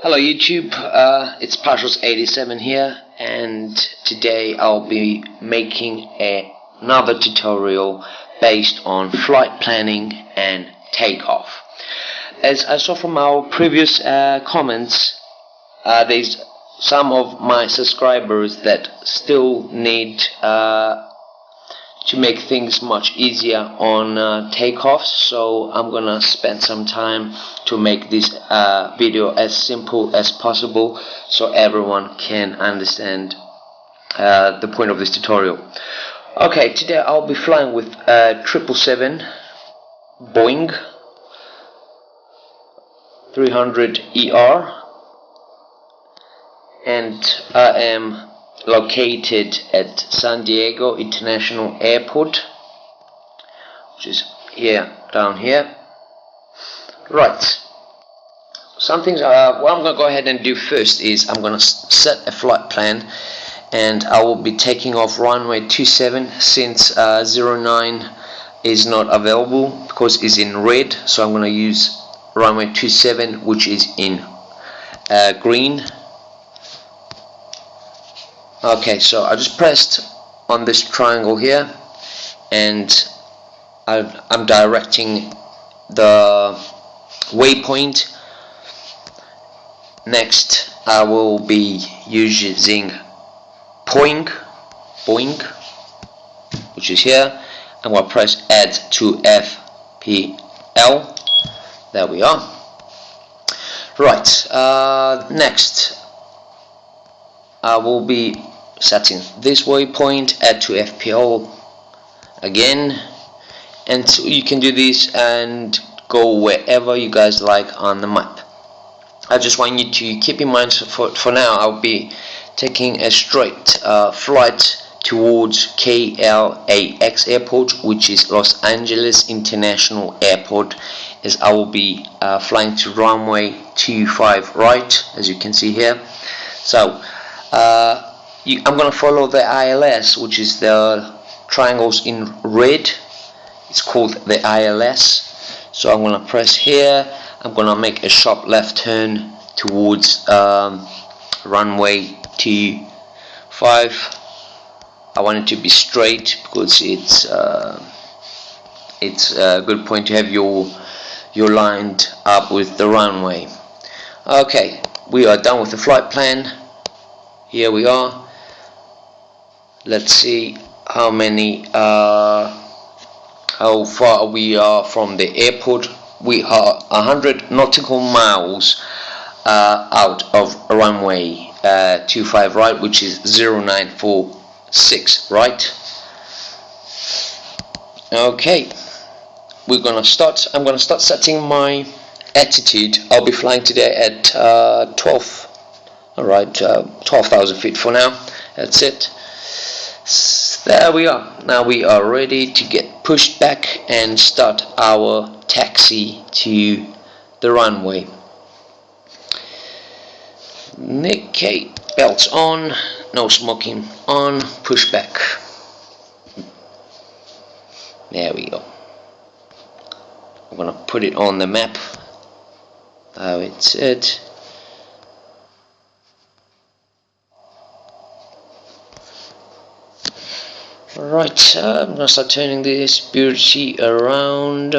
Hello YouTube, it's Pashos87 here, and today I'll be making another tutorial based on flight planning and takeoff. As I saw from our previous comments, there's some of my subscribers that still need to make things much easier on takeoffs, so I'm gonna spend some time to make this video as simple as possible so everyone can understand the point of this tutorial. Okay, today I'll be flying with 777 Boeing 300ER, and I am located at San Diego International Airport, which is down here. Right, what I'm going to go ahead and do first is I'm going to set a flight plan, and I will be taking off runway 27 since 09 is not available because it's in red, so I'm going to use runway 27, which is in green. Okay, so I just pressed on this triangle here, and I'm directing the waypoint. Next, I will be using Boeing, which is here. I'm going to press add to FPL. There we are. Right, next I will be setting this waypoint, add to FPL again, and so you can do this and go wherever you guys like on the map. I just want you to keep in mind, for now I'll be taking a straight flight towards KLAX airport, which is Los Angeles International Airport, as I will be flying to runway 25 right, as you can see here. So I'm going to follow the ILS, which is the triangles in red. It's called the ILS. So I'm going to press here. I'm going to make a sharp left turn towards runway 25. I want it to be straight because it's a good point to have your lined up with the runway. Okay, we are done with the flight plan. Here we are. Let's see how far we are from the airport. We are 100 nautical miles out of runway 25 right, which is 0946 right. Okay, I'm gonna start setting my altitude. I'll be flying today at 12,000 feet for now. That's it. There we are. Now we are ready to get pushed back and start our taxi to the runway. Okay, belts on, no smoking on, push back. There we go. I'm gonna put it on the map. It's it. Right, I'm going to start turning this beauty around.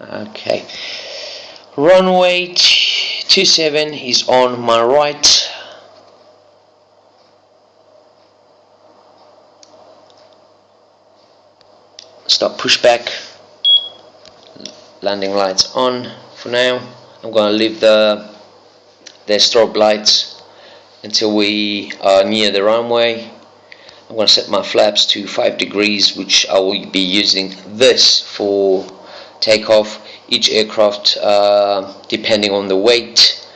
Okay, runway 27 is on my right. Stop pushback. Landing lights on for now. I'm going to leave the strobe lights until we are near the runway. I'm going to set my flaps to 5 degrees, which I will be using this for takeoff. Each aircraft, depending on the weight,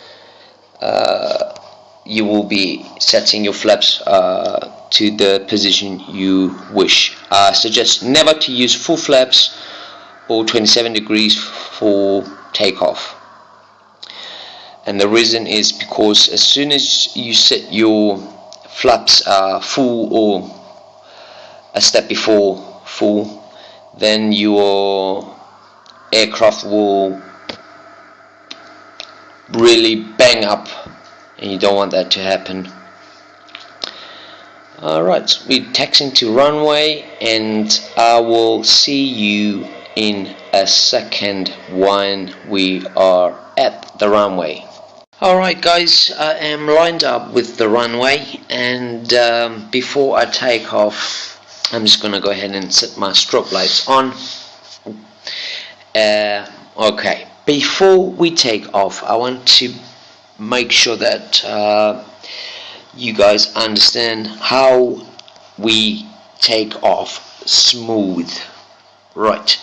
you will be setting your flaps to the position you wish. I suggest never to use full flaps or 27 degrees for takeoff. and the reason is because as soon as you set your flaps full or a step before full, then your aircraft will really bang up, and you don't want that to happen. Alright, we're taxiing to runway, and I will see you in a second when we are at the runway. Alright guys, I am lined up with the runway, and before I take off, I'm just gonna go ahead and set my strobe lights on. Okay, before we take off, I want to make sure that you guys understand how we take off smooth. Right,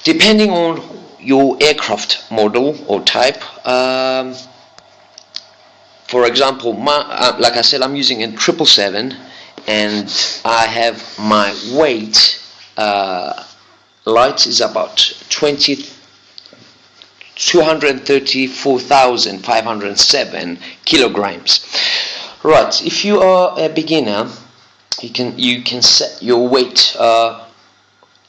depending on your aircraft model or type, for example, like I said, I'm using a 777, and I have my weight light is about 234,507 kilograms. Right, if you are a beginner, you can set your weight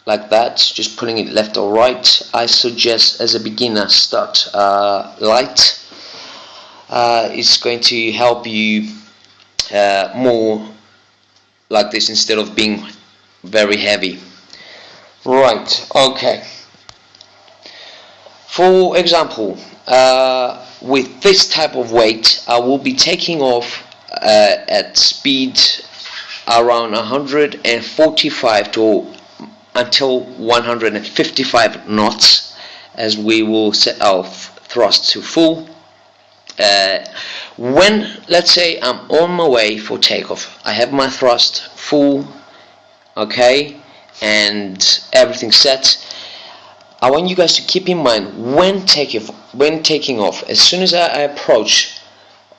like that, just pulling it left or right. I suggest as a beginner start light. It's going to help you more like this instead of being very heavy. Right, okay. For example, with this type of weight, I will be taking off at speed around 145 to until 155 knots, as we will set our thrust to full. When, let's say, I'm on my way for takeoff, I have my thrust full, okay, and everything set. I want you guys to keep in mind when taking off, as soon as I approach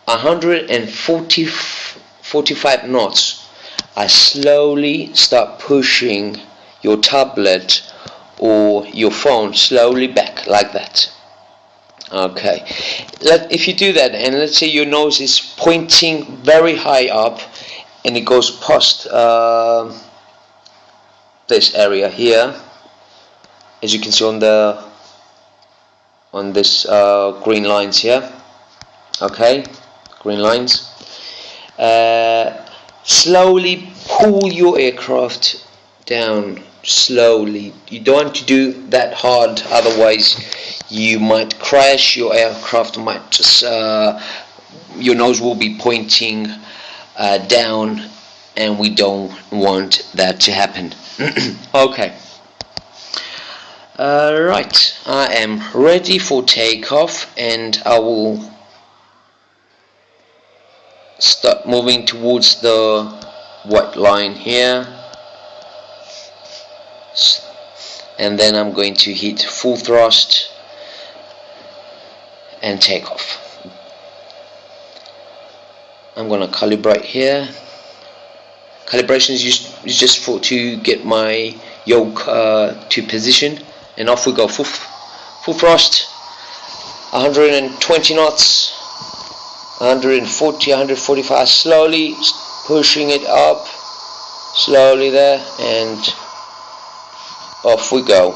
145 knots, I slowly start pushing your tablet or your phone slowly back like that. Okay, if you do that, and let's say your nose is pointing very high up and it goes past this area here, as you can see on this green lines here, okay, green lines, slowly pull your aircraft down slowly. You don't want to do that hard, otherwise you might crash. Your aircraft might just your nose will be pointing down, and we don't want that to happen. Okay, right, I am ready for takeoff, and I will start moving towards the white line here, and then I'm going to hit full thrust and take off. I'm going to calibrate here. Calibration is just to get my yoke to position, and off we go. Full thrust, 120 knots, 140, 145, slowly pushing it up, slowly there, and off we go.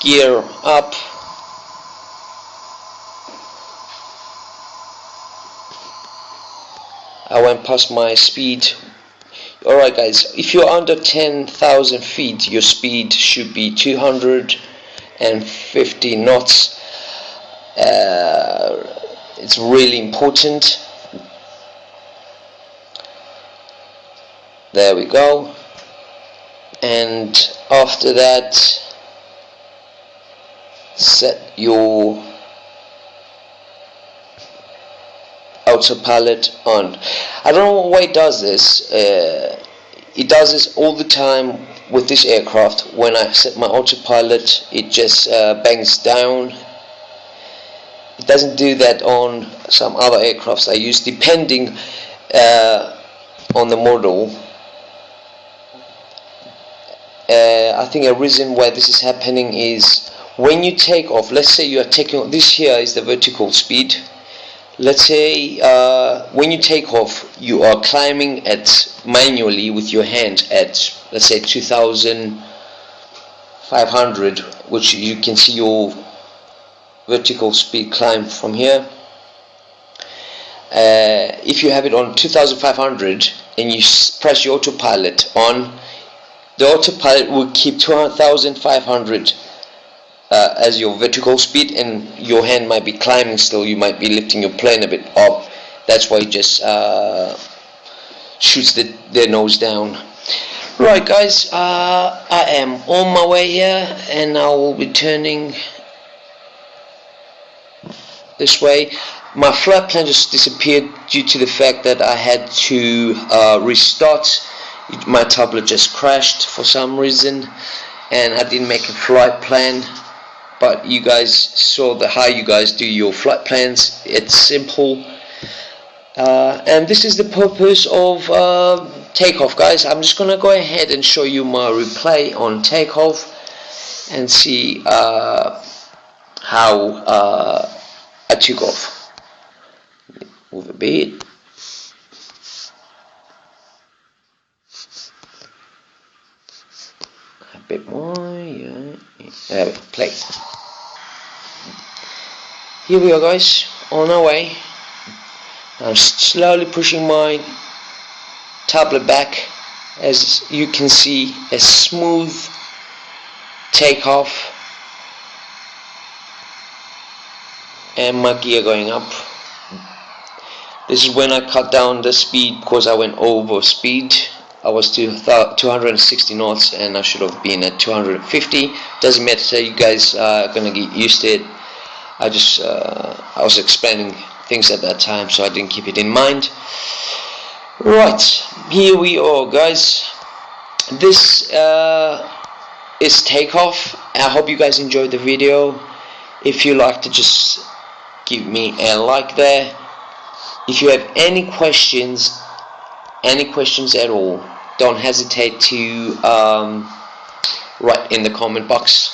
Gear up. I went past my speed. Alright guys, if you're under 10,000 feet, your speed should be 250 knots. It's really important. There we go. And after that, set your autopilot on. I don't know why it does this. It does this all the time with this aircraft. When I set my autopilot, it just bangs down. It doesn't do that on some other aircrafts I use, depending on the model. I think a reason why this is happening is when you take off, let's say you are taking off, this here is the vertical speed. Let's say when you take off, you are climbing at manually with your hand at, let's say, 2,500, which you can see your vertical speed climb from here. If you have it on 2,500 and you press your autopilot on, the autopilot will keep 2,500 as your vertical speed, and your hand might be climbing still. You might be lifting your plane a bit up. That's why it just shoots the nose down. Right, guys, I am on my way here, and I will be turning this way. My flight plan just disappeared due to the fact that I had to restart. My tablet just crashed for some reason, and I didn't make a flight plan. But you guys saw how you guys do your flight plans. It's simple, and this is the purpose of takeoff, guys. I'm just gonna go ahead and show you my replay on takeoff and see how I took off. Move a bit. A bit more, yeah. There we go, play. Here we are, guys, on our way. I'm slowly pushing my tablet back. As you can see, a smooth takeoff, and my gear going up. This is when I cut down the speed because I went over speed. I was 260 knots and I should have been at 250. Doesn't matter, you guys are gonna get used to it. I was explaining things at that time, so I didn't keep it in mind. Right, here we are, guys. This is takeoff. I hope you guys enjoyed the video. If you like to just give me a like there. If you have any questions at all, don't hesitate to write in the comment box,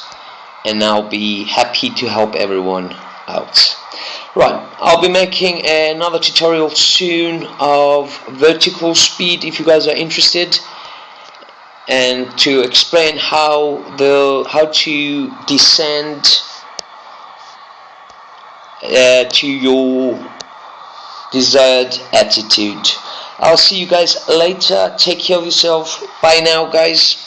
and I'll be happy to help everyone out. Right, I'll be making another tutorial soon of vertical speed if you guys are interested, and to explain how to descend to your desired altitude. I'll see you guys later. Take care of yourself. Bye now, guys.